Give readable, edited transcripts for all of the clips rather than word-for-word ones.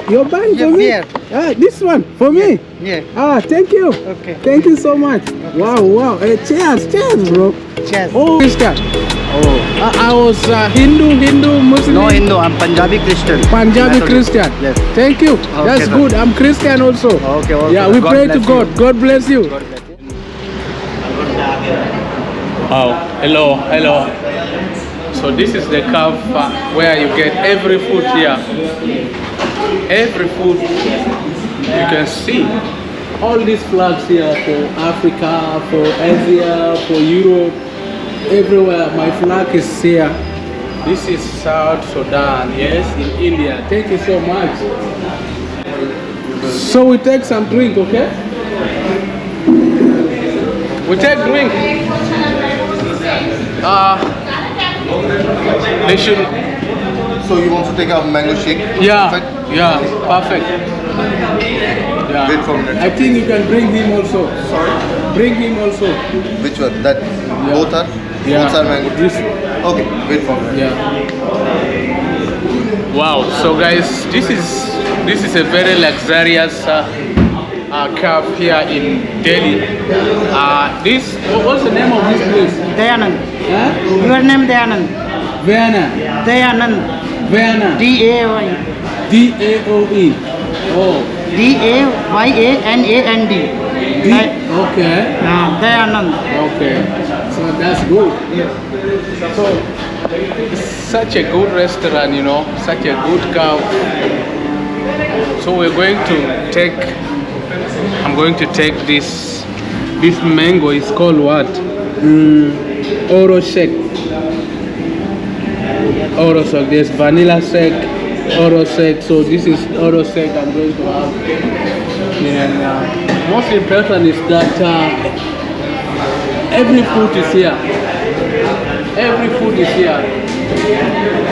You're buying for Yeah, me? beer. Ah, this one for me? Yeah. Ah, thank you. Okay. Thank you so much. Wow, wow. Cheers, cheers, bro. Cheers. Oh, Christian. Oh, I was Hindu, Muslim. No Hindu, I'm Punjabi Christian. Punjabi Methodist. Christian. Yes. Thank you. That's sir. good. I'm Christian also. Okay, okay. Yeah, we God pray to bless God. you. God bless you. God bless you. Oh, hello, hello. So this is the cave where you get every food here. Every food you can see. All these flags here for Africa, for Asia, for Europe, everywhere. My flag is here. This is South Sudan, yes, in India. Thank you so much. So we take some drink, okay? We take drink. They should. So you want to take a mango shake? Yeah, Perfect. yeah, perfect. Yeah. Wait for a minute. I think you can bring him also. Sorry? Bring him also. Which one? That both are? Yeah. Both are mango. This. Okay, wait for a minute. Yeah. Wow. So guys, this is a very luxurious cafe here in Delhi. What's the name of this place? Dayanand. Huh? Your name Dayanand. Vienna. Dayanand. Vienna. D-A-Y. D-A-O-E. Oh. D-A-Y-A-N-A-N-D. Okay. Dayanand. Okay. So that's good. So it's such a good restaurant, you know, such a good cow. So we're going to take. I'm going to take this. This mango is called what? Oro shake. Oro shake. There's vanilla shake, oro shake. So this is oro shake I'm going to have. And most important is that every food is here. Every food is here.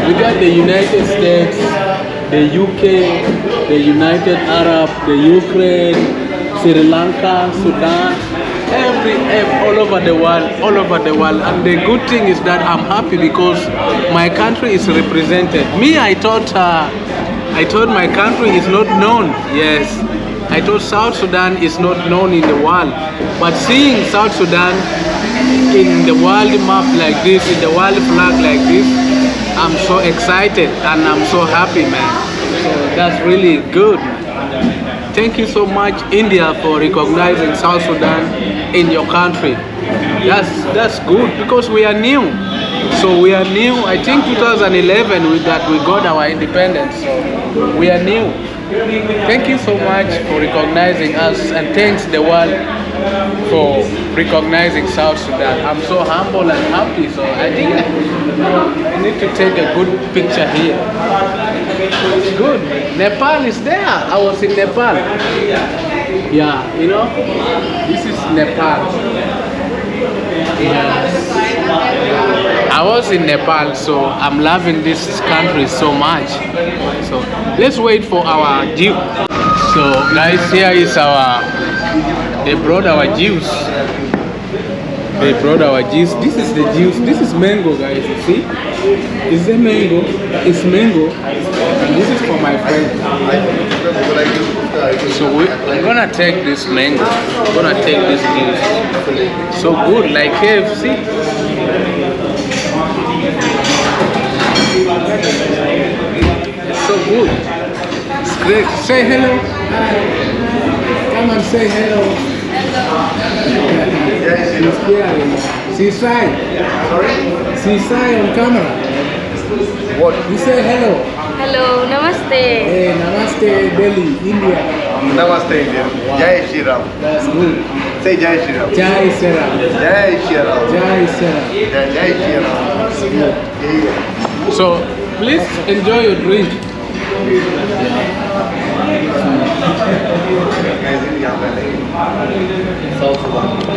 We got the United States, the UK, the United Arab, the Ukraine, Sri Lanka, Sudan, all over the world. And the good thing is that I'm happy because my country is represented. Me, I thought my country is not known. Yes, I thought South Sudan is not known in the world. But seeing South Sudan in the world map like this, in the world flag like this, I'm so excited and I'm so happy, man. So that's really good. Thank you so much, India, for recognizing South Sudan in your country. That's good because we are new. So we are new. I think 2011 we got our independence. So we are new. Thank you so much for recognizing us, and thanks the world for recognizing South Sudan. I'm so humble and happy. So I think I need to take a good picture here. It's good. Nepal is there. I was in Nepal. Yeah, you know, this is Nepal. Yes. I was in Nepal, so I'm loving this country so much. So let's wait for our jeep. So guys, here is they brought our juice. They brought our juice. This is the juice. This is mango, guys. You see? It's the mango. It's mango. And this is for my friend. So I'm gonna take this mango. I'm gonna take this juice. So good, like KFC. It's so good. It's great. Say hello. Hi. Come and say hello. She's shy. Sorry? She's shy on camera. What? You say hello. Hello, namaste. Hey, namaste, Delhi, India. Namaste, India. Jai Shri Ram. That's good. Say Jai Shri Ram. Jai Sera. Jai Shri Ram. Jai Sera. Jai Shri Ram. So, please enjoy your drink.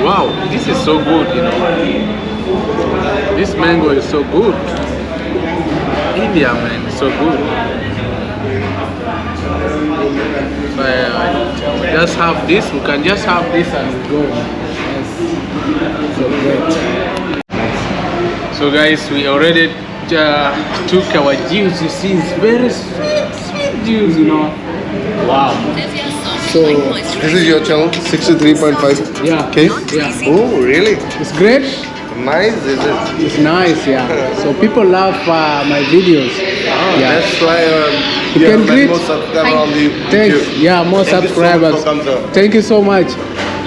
Wow, this is so good, you know. This mango is so good. India, man, so good. So, just have this. We can just have this and go. Yes. So great. So guys, we already took our juice. You see, it's very sweet, videos, you know. Wow. So This is your channel, 63.5. yeah, Okay. yeah, Oh, really? it's great. Nice, is it? It's nice, yeah. So people love my videos. Yeah. That's why You you can have greet- more subscribers on the Thanks. YouTube. Yeah, more Thank you so much subscribers. for coming, sir. Thank you so much.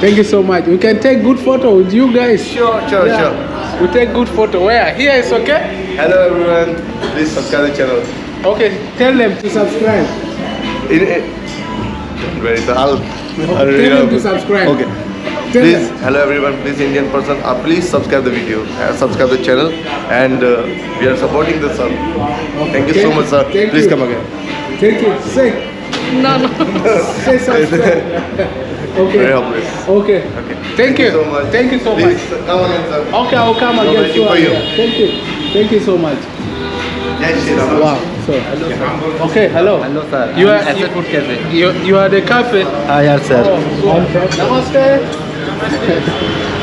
Thank you so much. We can take good photo with you guys. Sure. Yeah. We take good photo. Where? Here is okay? Hello everyone, please subscribe the channel. Okay, tell them to subscribe. Very so I'll Tell them to subscribe. Okay. Tell Please, them. hello everyone, please Indian person, please subscribe the video, subscribe the channel, and we are supporting this sir. Thank you so much sir. Thank Please you. come again. Thank you. Say. No. Say subscribe. Okay. Very humble. Okay. Okay. Thank you. so much. Thank you so Please much. come again sir. Okay, I will come No, again. waiting Sure. for you. Yeah. Thank you. Thank you so much. Jai Shri Ram. Wow. So. Okay. Hello. Hello, sir. You I'm are Asset Food Cafe. you are the cafe. Yes, sir. Oh, so, namaste.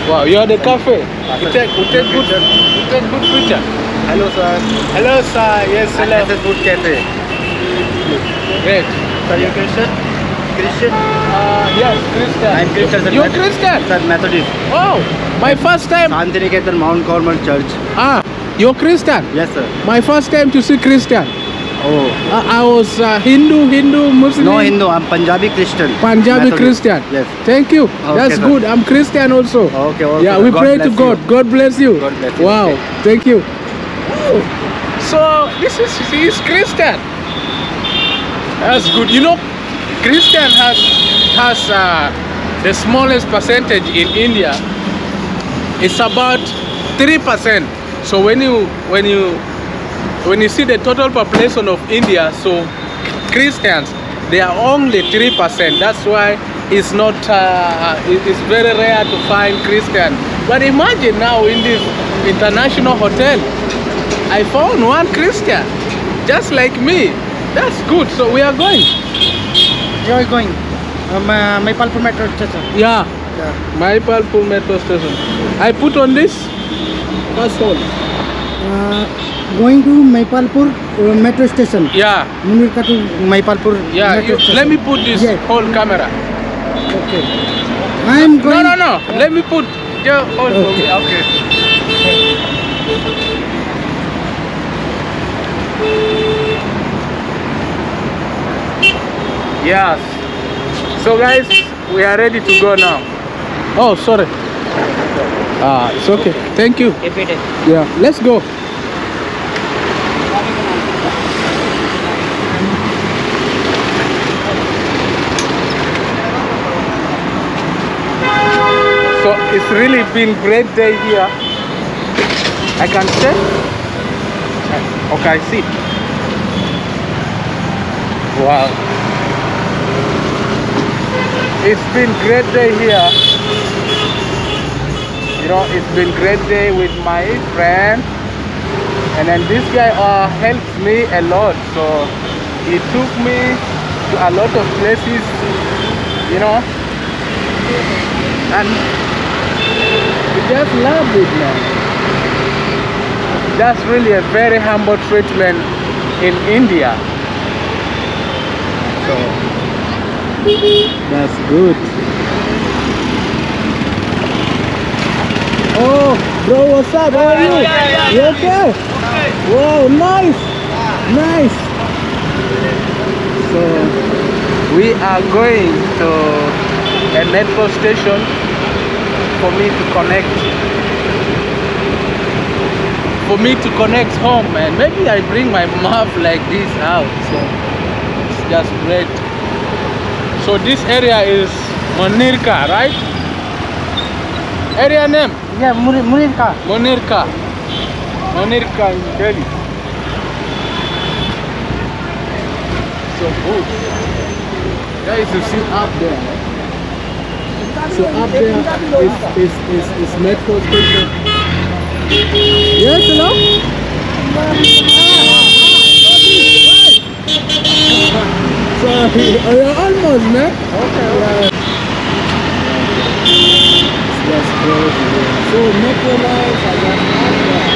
Wow, you are the cafe. We take good picture. Hello, sir. Hello, sir. Yes, hello. Asset Food Cafe. Great. Sir, you Christian? Christian? Yes, Christian. I'm Christian, sir. You're Christian? Sir, Methodist. Oh, my first time. Shantiniketan Mount Carmel Church. You're Christian. Yes, sir. My first time to see Christian. Oh. I was Hindu, Muslim. No Hindu, I'm Punjabi Christian. Punjabi Methodist. Christian. Yes. Thank you. That's sir. good. I'm Christian also. Okay, okay. Yeah, we God pray bless to God. you. God bless you. God bless you. Wow. Okay. Thank you. So this is he is Christian. That's good. You know, Christian has the smallest percentage in India. It's about 3%. So when you see the total population of India, so Christians, they are only 3%. That's why it's not it's very rare to find Christian. But imagine now in this international hotel, I found one Christian, just like me. That's good. So we are going. You are going? Maipalpur Metro Station. Yeah, Yeah. Maipalpur metro station. I put on this. That's all. Going to Maipalpur Metro Station. Yeah, Munirka to Maipalpur yeah. Metro Station. Let me put this Yeah. whole camera. Okay. I am going. No. Let me put the whole. Okay. Okay. Yes. So guys, we are ready to go now. Oh, sorry. It's okay. Thank you. Yeah, let's go. So it's really been great day here. I can say. Okay, I see. Wow. It's been great day here. You know, it's been great day with my friend. And then this guy helped me a lot. So he took me to a lot of places, you know. And we just love it, man. That's really a very humble treatment in India. So that's good. Oh, bro, what's up? How are you? You okay? Wow, nice. Nice. So we are going to a metro station for me to connect home, and maybe I bring my map like this out. So it's just great. So this area is Munirka, right? Area name? Yeah, Munirka. Munirka in Delhi. So good. Guys, you see up there. So up there is metro station. Yes, hello? So you're almost, man. Okay. That's crazy. So metro lines are just out there.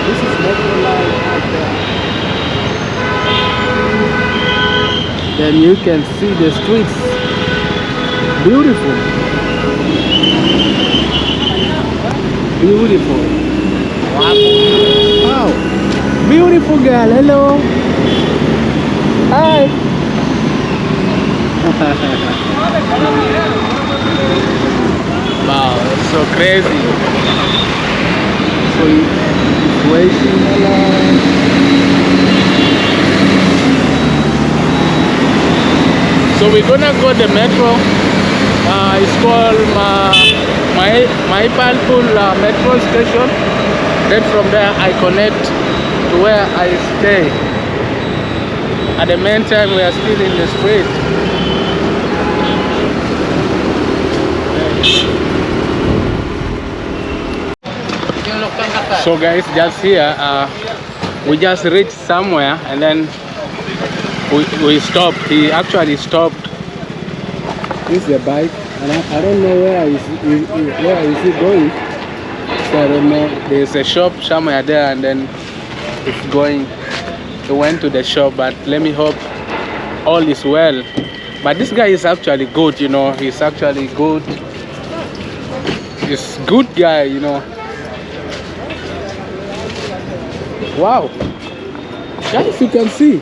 This is metro line out there. Then you can see the streets. Beautiful. Beautiful. Wow. Beautiful girl. Hello. Hi. Wow, it's so crazy. So it's waiting. Hello. So we're gonna go the metro. It's called Maipalpul metro station. Then from there I connect to where I stay. At the meantime, we are still in the street. So guys, just here, we just reached somewhere and then we stopped. He actually stopped. This is the bike, and I don't know where is he going. So I don't know. There's a shop somewhere there, and then it's going. He went to the shop, but let me hope all is well. But this guy is actually good, you know. He's actually good. He's good guy, you know. Wow, guys, you can see.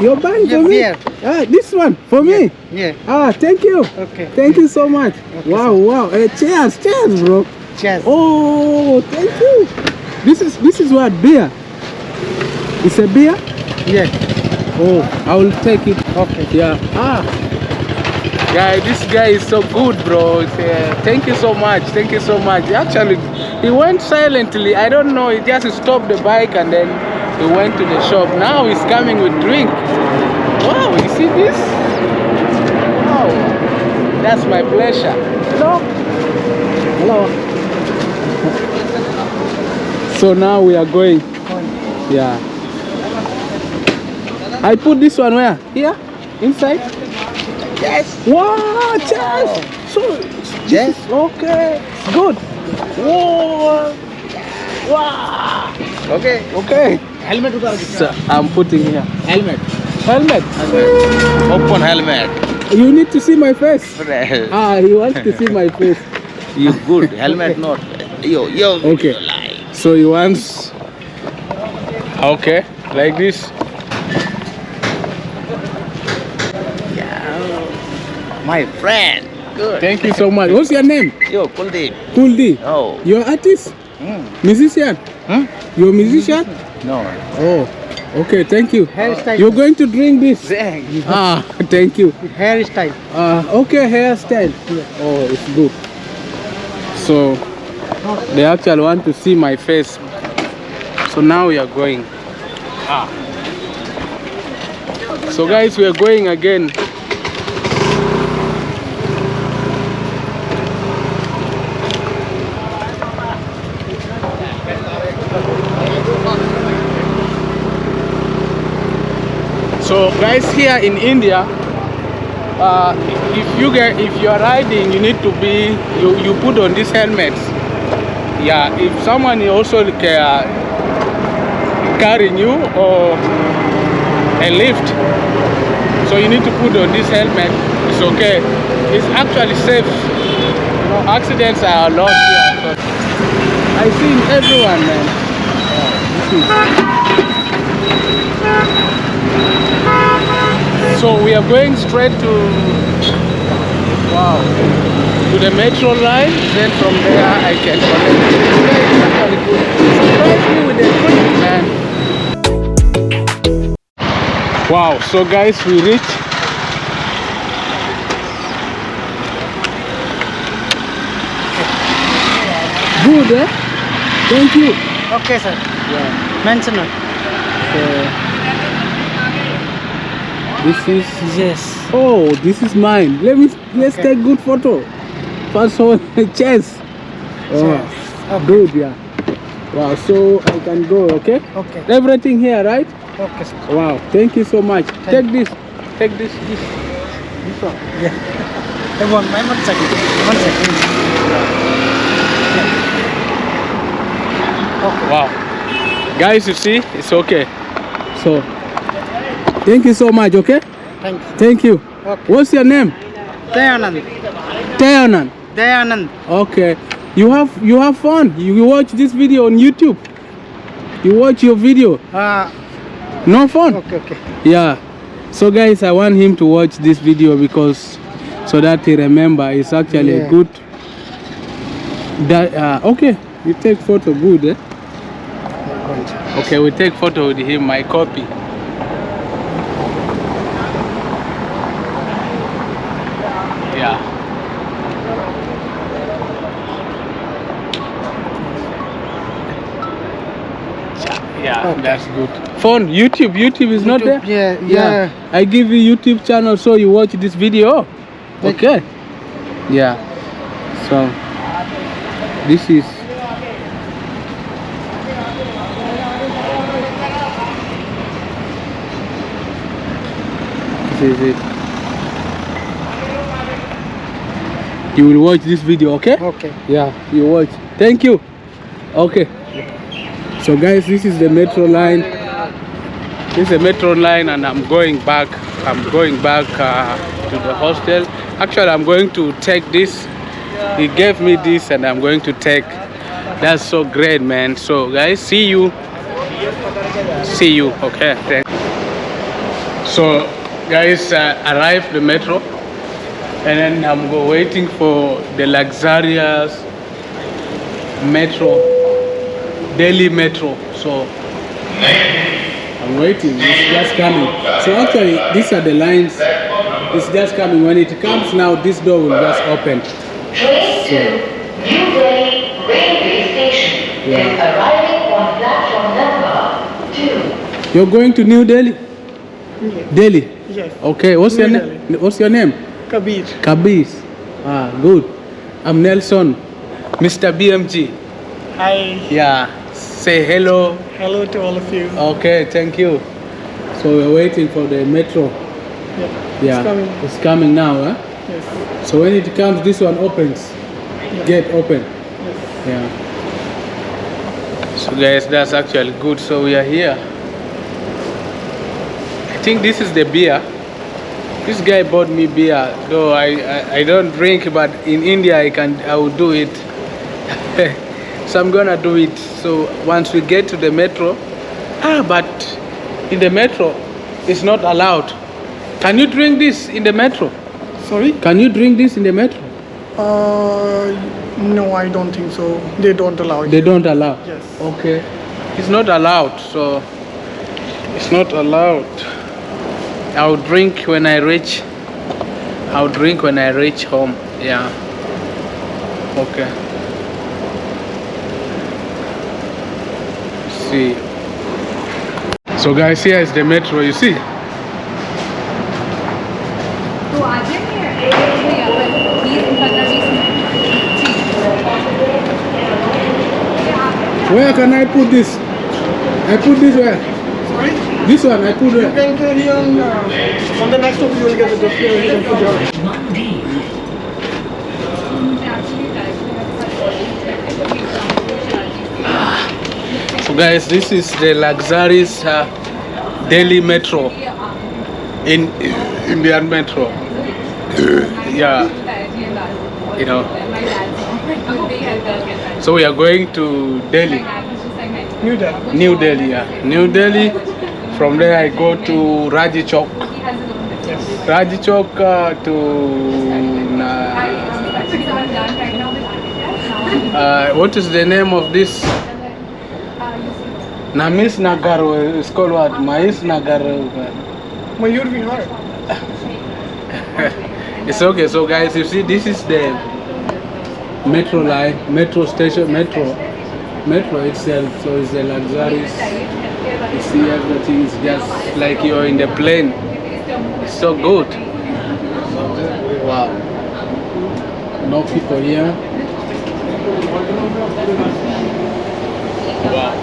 You're buying for me? Beer. Ah, this one for me? Yeah. Ah, thank you. Okay. Thank you so much. Okay, Wow, wow. Cheers, cheers, bro. Cheers. Oh, thank you. This is what, beer? It's a beer? Yeah. Oh, I will take it. Okay. Yeah. Ah. Guy, this guy is so good, bro. Thank you so much. Thank you so much. Actually, he went silently. I don't know. He just stopped the bike and then he went to the shop. Now he's coming with drink. Wow, you see this? Wow. That's my pleasure. Hello? Hello. So now we are going. Yeah. I put this one where? Here? Inside? Yes. Wow, cheers. So, Yes. okay. Good. Whoa. Wow. Okay. Okay. Helmet utar. So, I'm putting here. Helmet. Helmet. Open helmet. You need to see my face. Ah, he wants to see my face. You good. Helmet not. Yo. Okay. So he wants. Okay, like this. My friend. Good. Thank you so much. What's your name? Yo, Kuldeep. Kuldi. Oh. You're an artist? Musician? Hmm? You're a musician? No. Oh, okay, thank you. Hairstyle. You're going to drink this? Ah, thank you. Hairstyle. Okay, hairstyle. Oh, it's good. So, they actually want to see my face. So now we are going. So guys, we are going again. So guys, here in India, if you are riding, you need to be you put on these helmets. Yeah, if someone is also carrying you or a lift, so you need to put on this helmet. It's okay. It's actually safe. You know, accidents are a lot here. So I see everyone, man. So we are going straight to the metro line. Then from there I can connect. It's actually good. Surprise me with the drink, man. Wow. So guys, we reached. Good, eh? Thank you. Okay, sir. Yeah. Mention it. This is. Yes. Oh, this is mine. Let's take good photo. First one, cheers. Oh, good, yeah. Wow, so I can go, okay? Okay. Everything here, right? Okay, sir. Wow, thank you so much. Take this. Take this. This one. Yeah. Hey, one second. 1 second. Okay. Wow. Guys, you see, it's okay. So, Thank you so much, okay? Thanks. Thank you. Okay. What's your name? Dayanand. Tayanan. Dayanand. Okay. You have fun. You watch this video on YouTube. You watch your video. No fun? Okay. Yeah. So guys, I want him to watch this video because so that he remember it's actually Yeah. good. That okay. You take photo good, eh? Okay, we take photo with him, my copy. Yeah. Yeah, Okay. that's good. Phone, YouTube is not there? Yeah. I give you YouTube channel so you watch this video. Thank Okay. Yeah. So this is it. You will watch this video, okay? Okay. Yeah, you watch. Thank you. Okay. So guys, this is the metro line. This is the metro line, and I'm going back. I'm going back to the hostel. Actually, I'm going to take this. He gave me this, and I'm going to take. That's so great, man. So guys, see you. See you. Okay. Thanks. So guys, arrived the metro, and then I'm waiting for the luxurious metro, Delhi metro. So I'm waiting. It's just coming. So actually, these are the lines. It's just coming. When it comes now, this door will just open. Train to New Delhi Railway Station is arriving on platform number 2. You're going to New Delhi? Delhi? Yes. Okay, what's your New name? What's your name? Kabir. Kabir. Ah, good. I'm Nelson, Mr. BMG. Hi. Yeah, say hello. Hello to all of you. Okay, thank you. So we're waiting for the metro. Yeah, It's coming. it's coming now, huh? Yes. So when it comes, this one opens. Gate open. Yeah. So guys, that's actually good. So we are here. I think this is the beer. This guy bought me beer, though I don't drink, but in India I will do it. So I'm gonna do it. So once we get to the metro, but in the metro it's not allowed. Can you drink this in the metro? Sorry? Can you drink this in the metro? No, I don't think so. They don't allow it. They don't allow. Yes. Okay. It's not allowed, so it's not allowed. I'll drink when I reach. I'll drink when I reach home. Yeah. Okay. See. So guys, here is the metro. You see? तो आ जाएंगे भैया पर 20-15 minute Where can I put this? I put this where? Sorry? This one I put You where? can carry on the next stop you will get the destination for your... So guys, this is the luxurious Delhi metro in Indian metro. Yeah, you know. So we are going to Delhi, New Delhi. New Delhi. Yeah, New Delhi. From there I go to Raji Chowk. Raji Chowk to what is the name of this? Namis Nagar is called what? Mais Nagar. Mayur Vihar. It's okay. So guys, you see, this is the metro line, metro station, metro itself. So it's a luxurious. You see, everything is just like you're in the plane. It's so good. Wow. No people here. Wow.